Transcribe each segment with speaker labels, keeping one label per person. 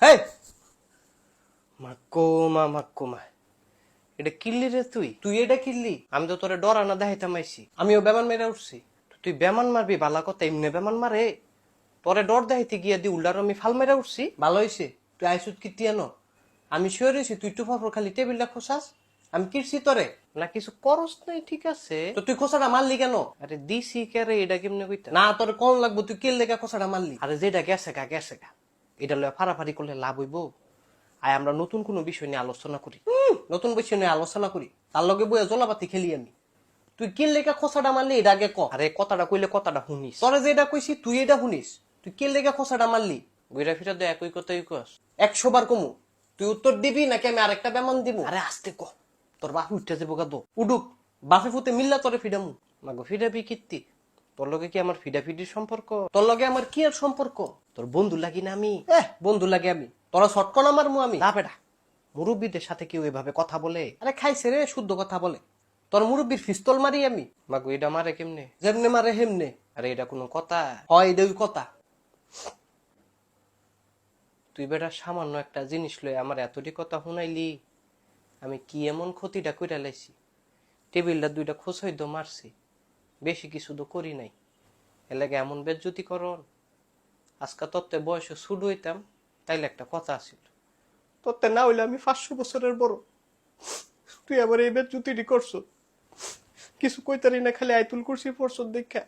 Speaker 1: হেই মাক্কো মা এটা কিল্লি রে তুই এটা কিল্লি? আমি তো তোরে ডরানা দেখাইতাম আইছি, আমিও বেমান মেরে উঠছি। তুই বেমান মারবি বালা কথা, এমনি বেমান মারে? তোরে ডর দেখাইতে গিয়া দি উল্লার আমি ফাল মেরে উঠছি। ভালো হয়েছে তুই আইসুত কিটি আনো, আমি শিওর হয়েছি তুই টুফাফর খালি টেবিলটা খোসাস। আমি কিরছি তোরে না কিছু করস নাই, ঠিক আছে তো তুই খোসাটা মারলি কেন? আরে দিছি কেরে এটা কেমনে কইতা না, তোর কোন লাগবো, তুই কিল লেখা খোসাটা মারলি? আরে যেটা গেছে গা এটা লয়ে ফাড়াফাড়ি করলে লাভ হইব? আয় আমরা নতুন কোনো বিষয় নিয়ে আলোচনা করি, নতুন বিষয় নিয়ে আলোচনা করি, তার লগে বইয়া জলাপাতি খেলি আমি। তুই কিল লেখা খোসাটা মারলি এটা আগে ক। আরে কথাটা কইলে কথাটা শুনিস, তোরে যেটা কইছি তুই এটা শুনিস। তুই কিল লেখা খোসাটা মারলি? ঘুরা ফিরা তো একই কথাই কস। 100 বার কমু, তুই উত্তর দিবি নাকি আমি আরেকটা বেমান দিব? আরে আস্তে ক, তোর বাপে উঠতে যাবো গা, উডুক বাপে ফুতে মিল্লা তোরে ফিডামু। মাগো ফিডাবি কীর্তি? তোর লগে কি আমার ফিডাফিডির সম্পর্ক? তোর লগে আমার কি আর সম্পর্ক? তোর বন্ধু লাগি না আমি? বন্ধু লাগে আমি, তোরা শটকন আমার মু আমি না বেটা। মুরব্বীদের সাথে কেউ এভাবে কথা বলে? আরে খাইছে রে, শুদ্ধ কথা বলে। তোর মুরব্বীর ফিস্তল মারি আমি? মাগো এটা মারে কেমনে? যেমনে মারে হেমনে। আরে এটা কোনো কথা হয়? এটা কথা? তুই বেটা সামান্য একটা জিনিস লয়ে আমার এতটি কথা শুনাইলি, আমি কি এমন ক্ষতিটা কইরা লাইছি? টেবিলটা 2টা খোঁচাই তো মারছি, বেশি কিছু তো করি নাই। এলাকা এমন বেজ্জতি করন, আজকা তত্ত্বে বয়সে ছুট হইতাম তাইলে একটা কথা আছিল, তত্ত্বে না হইলে আমি 500 বছরের বড়। তুই আবার এই বেজ্জতিটি করছ, কিছু কইতারি না, খালি আইতুল কুরসি পড়ছ দেখা।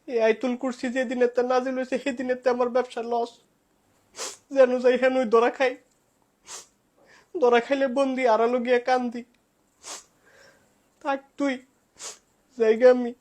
Speaker 1: এই আইতুল কুরসি যেদিনের তা নাজিল হয়েছে সেদিনের তে আমার ব্যবসা লস। যেন যাই হেন ধরা খাই, ধরা খাইলে বন্দি আড়ালো গিয়া কান্দি। থাক তুই, জায়গা আমি।